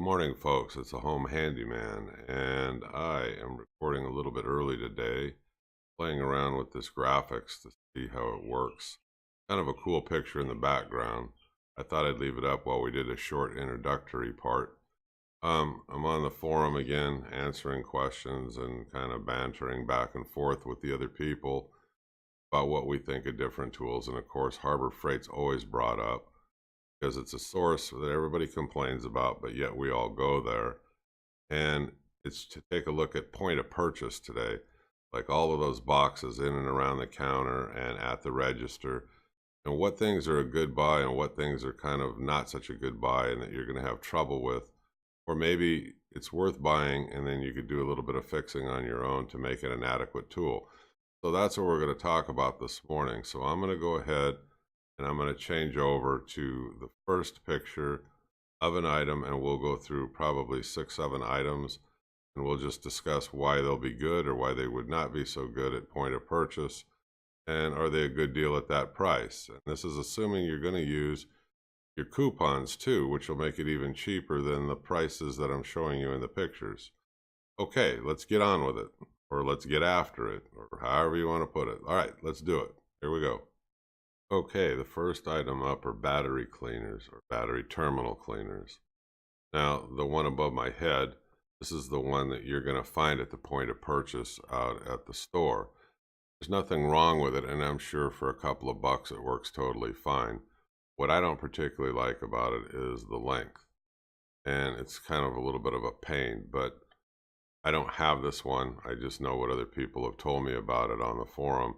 morning, folks. It's a home handyman, and I am recording a little bit early today, playing around with this graphics to see how it works. Kind of a cool picture in the background. I thought I'd leave it up while we did a short introductory part. I'm on the forum again, answering questions and kind of bantering back and forth with the other people about what we think of different tools. And of course, Harbor Freight's always brought up because it's a source that everybody complains about, but yet we all go there. And it's to take a look at point of purchase today, like all of those boxes in and around the counter and at the register, and what things are a good buy and what things are kind of not such a good buy and that you're going to have trouble with. Or maybe it's worth buying and then you could do a little bit of fixing on your own to make it an adequate tool. So that's what we're going to talk about this morning. So I'm going to go ahead and I'm going to change over to the first picture of an item, and we'll go through probably 6, 7 items, and we'll just discuss why they'll be good or why they would not be so good at point of purchase, and are they a good deal at that price. And this is assuming you're going to use your coupons too, which will make it even cheaper than the prices that I'm showing you in the pictures. Okay, let's get on with it, or let's get after it, or however you want to put it. All right, let's do it. Here we go. Okay, the first item up are battery cleaners or battery terminal cleaners. Now, the one above my head, this is the one that you're going to find at the point of purchase out at the store. There's nothing wrong with it, and I'm sure for a couple of bucks it works totally fine. What I don't particularly like about it is the length, and it's kind of a little bit of a pain, but I don't have this one. I just know what other people have told me about it on the forum.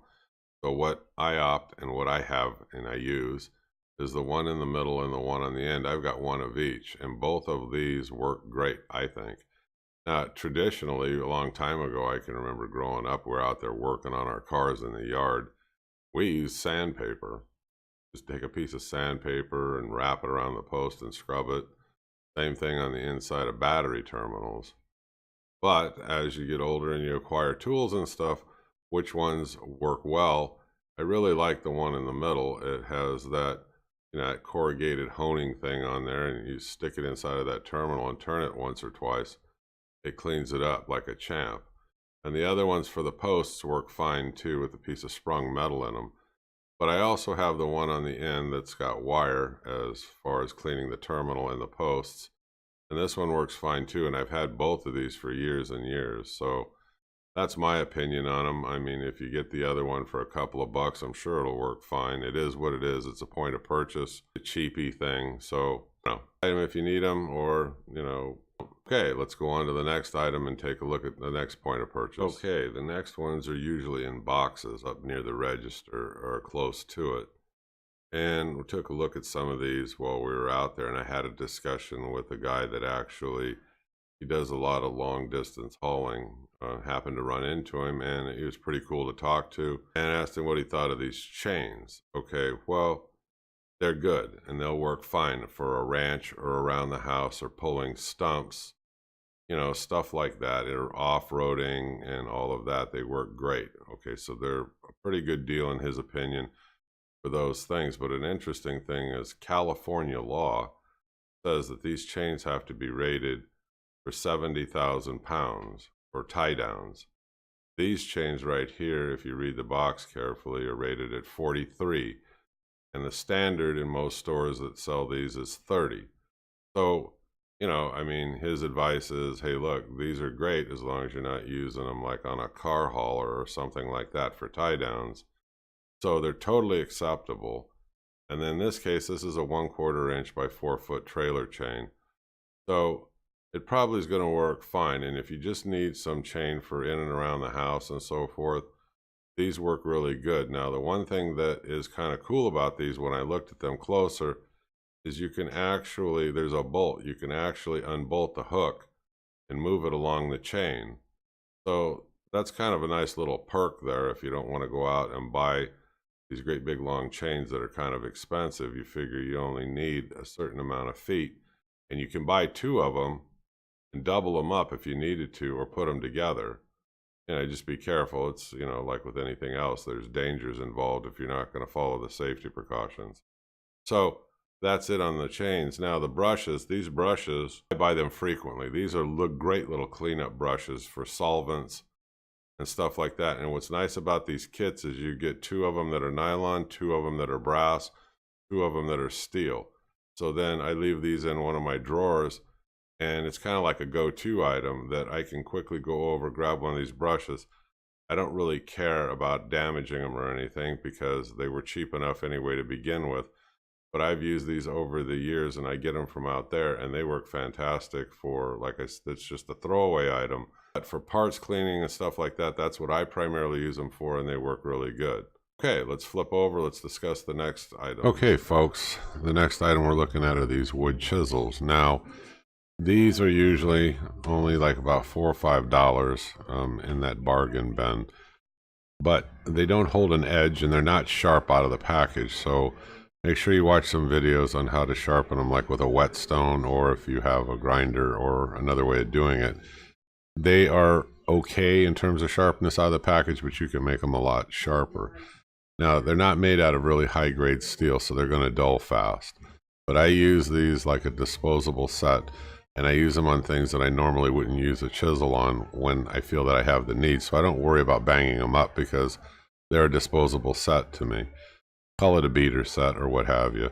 So what I opt and what I have and I use is the one in the middle and the one on the end. I've got one of each, and both of these work great, I think. Now, traditionally, a long time ago, I can remember growing up, we're out there working on our cars in the yard. We use sandpaper. Just take a piece of sandpaper and wrap it around the post and scrub it. Same thing on the inside of battery terminals. But as you get older and you acquire tools and stuff, which ones work well? I really like the one in the middle. It has that, that corrugated honing thing on there, and you stick it inside of that terminal and turn it once or twice. It cleans it up like a champ. And the other ones for the posts work fine too, with a piece of sprung metal in them. But I also have the one on the end that's got wire as far as cleaning the terminal and the posts. And this one works fine too, and I've had both of these for years and years. So that's my opinion on them. I mean, if you get the other one for a couple of bucks, I'm sure it'll work fine. It is what it is. It's a point of purchase, a cheapy thing. So, item if you need them, or, okay, let's go on to the next item and take a look at the next point of purchase. Okay, the next ones are usually in boxes up near the register or close to it. And we took a look at some of these while we were out there, and I had a discussion with a guy that actually he does a lot of long distance hauling. Happened to run into him, and he was pretty cool to talk to, and asked him what he thought of these chains. Okay, well, they're good and they'll work fine for a ranch or around the house or pulling stumps, stuff like that, or off-roading and all of that. They work great. Okay, so they're a pretty good deal in his opinion for those things. But an interesting thing is California law says that these chains have to be rated for 70,000 pounds for tie downs. These chains right here, if you read the box carefully, are rated at 43. And the standard in most stores that sell these is 30. So, his advice is, hey, look, these are great as long as you're not using them like on a car hauler or something like that for tie downs. So they're totally acceptable. And then in this case, this is a 1/4 inch by 4-foot trailer chain. So it probably is going to work fine. And if you just need some chain for in and around the house and so forth, these work really good. Now, the one thing that is kind of cool about these when I looked at them closer is you can actually, there's a bolt, you can actually unbolt the hook and move it along the chain. So that's kind of a nice little perk there. If you don't want to go out and buy these great big long chains that are kind of expensive, you figure you only need a certain amount of feet, and you can buy 2 of them and double them up if you needed to, or put them together. Just be careful. It's, like with anything else, there's dangers involved if you're not going to follow the safety precautions. So That's it on the chains. Now the brushes, these brushes, I buy them frequently. These are great little cleanup brushes for solvents and stuff like that. And what's nice about these kits is you get 2 of them that are nylon, 2 of them that are brass, 2 of them that are steel. So then I leave these in one of my drawers, and it's kind of like a go-to item that I can quickly go over, grab one of these brushes. I don't really care about damaging them or anything because they were cheap enough anyway to begin with. But I've used these over the years, and I get them from out there, and they work fantastic for, like I said, it's just a throwaway item. But for parts cleaning and stuff like that, that's what I primarily use them for, and they work really good. Okay, let's flip over. Let's discuss the next item. Okay, folks, the next item we're looking at are these wood chisels. Now, these are usually only like about $4 or $5 in that bargain bin, but they don't hold an edge and they're not sharp out of the package. So make sure you watch some videos on how to sharpen them, like with a whetstone, or if you have a grinder or another way of doing it. They are okay in terms of sharpness out of the package, but you can make them a lot sharper. Now, they're not made out of really high-grade steel, so they're going to dull fast. But I use these like a disposable set, and I use them on things that I normally wouldn't use a chisel on when I feel that I have the need. So I don't worry about banging them up because they're a disposable set to me. Call it a beater set or what have you.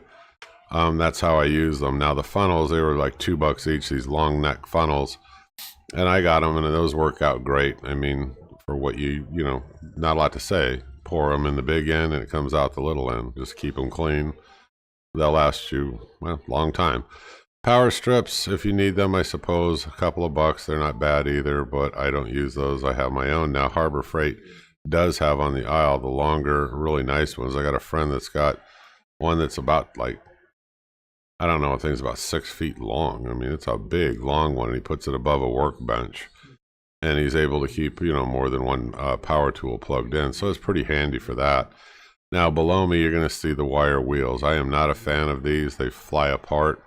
That's how I use them. Now, the funnels, they were like $2 each, these long neck funnels. And I got them, and those work out great. I mean, for what you know, not a lot to say. Pour them in the big end, and it comes out the little end. Just keep them clean. They'll last you, well, a long time. Power strips, if you need them, I suppose, a couple of bucks. They're not bad either, but I don't use those. I have my own. Now, Harbor Freight does have on the aisle the longer, really nice ones. I got a friend that's got one that's about like, I don't know, I think it's about 6 feet long. I mean, it's a big, long one, and he puts it above a workbench. And he's able to keep, you know, more than one power tool plugged in. So it's pretty handy for that. Now, below me, you're going to see the wire wheels. I am not a fan of these. They fly apart,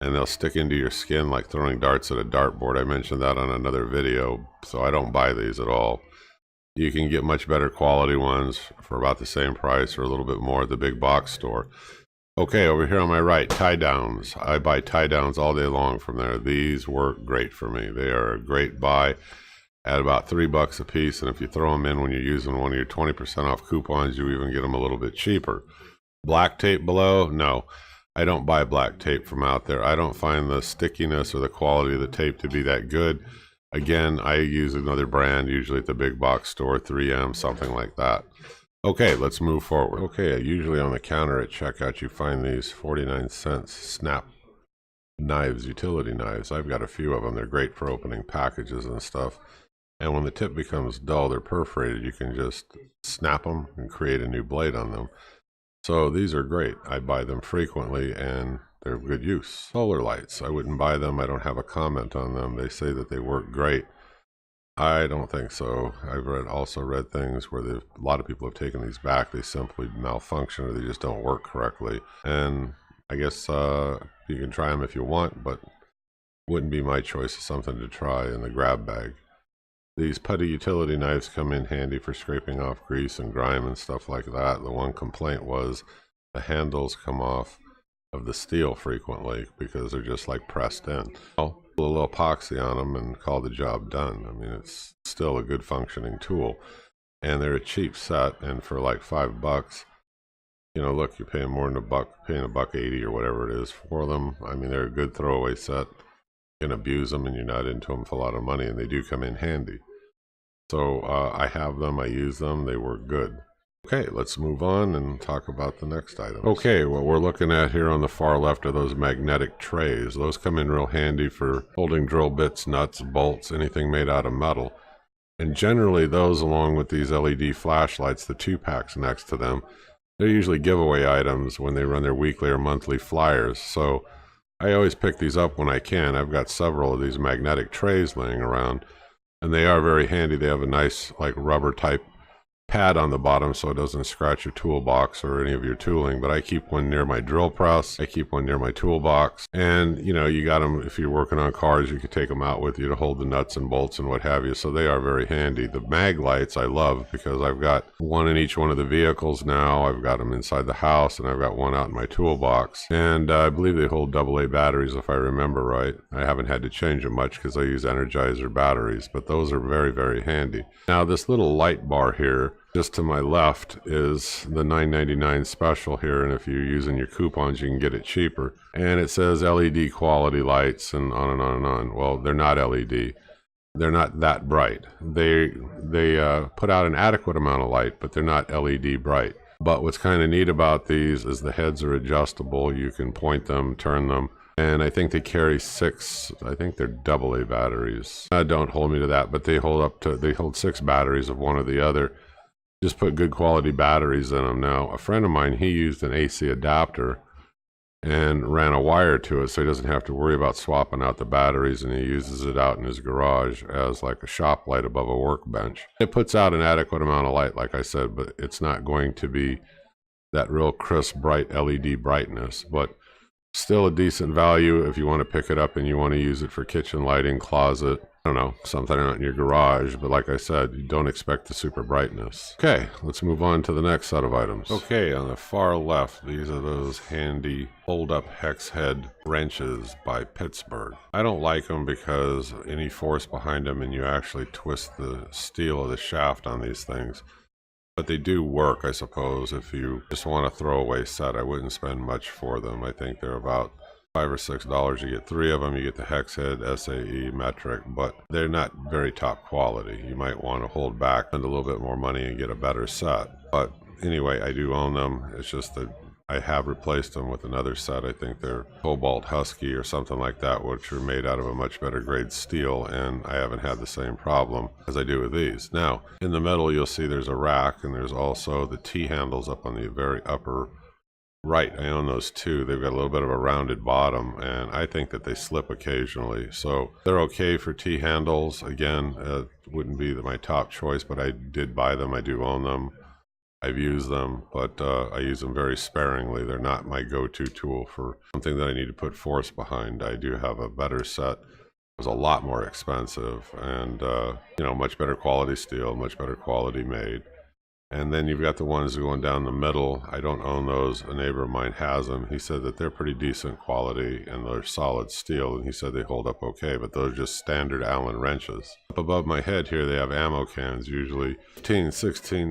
and they'll stick into your skin like throwing darts at a dartboard. I mentioned that on another video, so I don't buy these at all. You can get much better quality ones for about the same price or a little bit more at the big box store. Okay, over here on my right, tie downs. I buy tie downs all day long from there. These work great for me. They are a great buy at about $3 a piece, and if you throw them in when you're using one of your 20% off coupons, you even get them a little bit cheaper. Black tape below? No, I don't buy black tape from out there. I don't find the stickiness or the quality of the tape to be that good. Again, I use another brand, usually at the big box store, 3M, something like that. Okay, let's move forward. Okay, usually on the counter at checkout, you find these 49-cent snap knives, utility knives. I've got a few of them. They're great for opening packages and stuff. And when the tip becomes dull, they're perforated. You can just snap them and create a new blade on them. So these are great. I buy them frequently, and they're good use. Solar lights, I wouldn't buy them. I don't have a comment on them. They say that they work great. I don't think so. I've also read things where a lot of people have taken these back. They simply malfunction, or they just don't work correctly. And I guess you can try them if you want, but wouldn't be my choice of something to try in the grab bag. These putty utility knives come in handy for scraping off grease and grime and stuff like that. The one complaint was the handles come off of the steel frequently because they're just like pressed in. Well, put a little epoxy on them and call the job done. I mean, it's still a good functioning tool, and they're a cheap set. And for like $5, you know, look, you're paying more than paying $1.80 or whatever it is for them. I mean, they're a good throwaway set. You can abuse them, and you're not into them for a lot of money, and they do come in handy. So I have them, I use them, they work good. Okay, let's move on and talk about the next item. Okay, what we're looking at here on the far left are those magnetic trays. Those come in real handy for holding drill bits, nuts, bolts, anything made out of metal. And generally those, along with these LED flashlights, the 2-packs next to them, they're usually giveaway items when they run their weekly or monthly flyers. So I always pick these up when I can. I've got several of these magnetic trays laying around, and they are very handy. They have a nice like rubber type pad on the bottom so it doesn't scratch your toolbox or any of your tooling, but I keep one near my drill press. I keep one near my toolbox. And you know, you got them, if you're working on cars, you could take them out with you to hold the nuts and bolts and what have you. So they are very handy. The mag lights I love because I've got one in each one of the vehicles now. I've got them inside the house and I've got one out in my toolbox. And I believe they hold AA batteries if I remember right. I haven't had to change them much because I use Energizer batteries, but those are very, very handy. Now this little light bar here, just to my left, is the $9.99 special here, and if you're using your coupons you can get it cheaper. And it says LED quality lights and on and on and on. Well, they're not LED. They're not that bright. They put out an adequate amount of light, but they're not LED bright. But what's kind of neat about these is the heads are adjustable. You can point them, turn them. And I think they carry 6, I think they're AA batteries. Don't hold me to that, but they hold 6 batteries of one or the other. Just put good quality batteries in them. Now, a friend of mine, he used an AC adapter and ran a wire to it so he doesn't have to worry about swapping out the batteries, and he uses it out in his garage as like a shop light above a workbench. It puts out an adequate amount of light, like I said, but it's not going to be that real crisp, bright LED brightness, but still a decent value if you want to pick it up and you want to use it for kitchen lighting, closet, I don't know, something out in your garage. But like I said, you don't expect the super brightness. Okay, let's move on to the next set of items. Okay, on the far left, these are those handy fold-up hex head wrenches by Pittsburgh. I don't like them because any force behind them and you actually twist the steel of the shaft on these things. But they do work, I suppose. If you just want a throwaway set, I wouldn't spend much for them. I think they're about $5 or $6. You get 3 of them. You get the hex head, SAE, metric, but they're not very top quality. You might want to hold back, spend a little bit more money and get a better set. But anyway, I do own them. It's just that I have replaced them with another set. I think they're Cobalt Husky or something like that, which are made out of a much better grade steel, and I haven't had the same problem as I do with these. Now, in the middle, you'll see there's a rack, and there's also the T-handles up on the very upper right. I own those too. They've got a little bit of a rounded bottom, and I think that they slip occasionally. So they're okay for T-handles. Again, wouldn't be my top choice, but I did buy them. I do own them. I've used them, but I use them very sparingly. They're not my go-to tool for something that I need to put force behind. I do have a better set. It was a lot more expensive and, you know, much better quality steel, much better quality made. And then you've got the ones going down the middle. I don't own those. A neighbor of mine has them. He said that they're pretty decent quality and they're solid steel, and he said they hold up okay, but those are just standard Allen wrenches. Up above my head here, they have ammo cans, usually $15,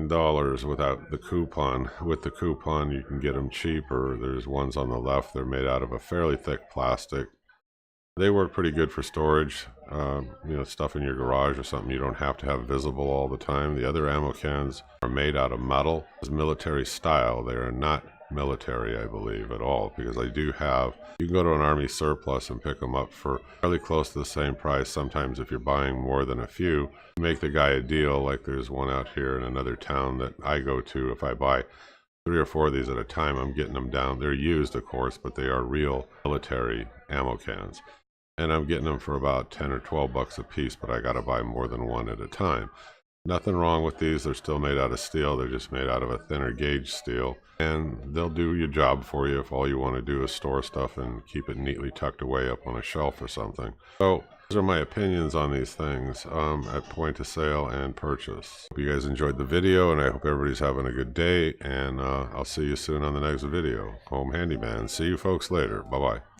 $16 without the coupon. With the coupon, you can get them cheaper. There's ones on the left. They're made out of a fairly thick plastic. They work pretty good for storage, you know, stuff in your garage or something you don't have to have visible all the time. The other ammo cans are made out of metal. It's military style. They are not military, I believe, at all, because I do have, you can go to an army surplus and pick them up for fairly close to the same price. Sometimes if you're buying more than a few, make the guy a deal. Like there's one out here in another town that I go to. If I buy 3 or 4 of these at a time, I'm getting them down. They're used, of course, but they are real military ammo cans. And I'm getting them for about 10 or 12 bucks a piece, but I got to buy more than one at a time. Nothing wrong with these. They're still made out of steel. They're just made out of a thinner gauge steel. And they'll do your job for you if all you want to do is store stuff and keep it neatly tucked away up on a shelf or something. So those are my opinions on these things at point of sale and purchase. Hope you guys enjoyed the video, and I hope everybody's having a good day. And I'll see you soon on the next video. Home Handyman. See you folks later. Bye-bye.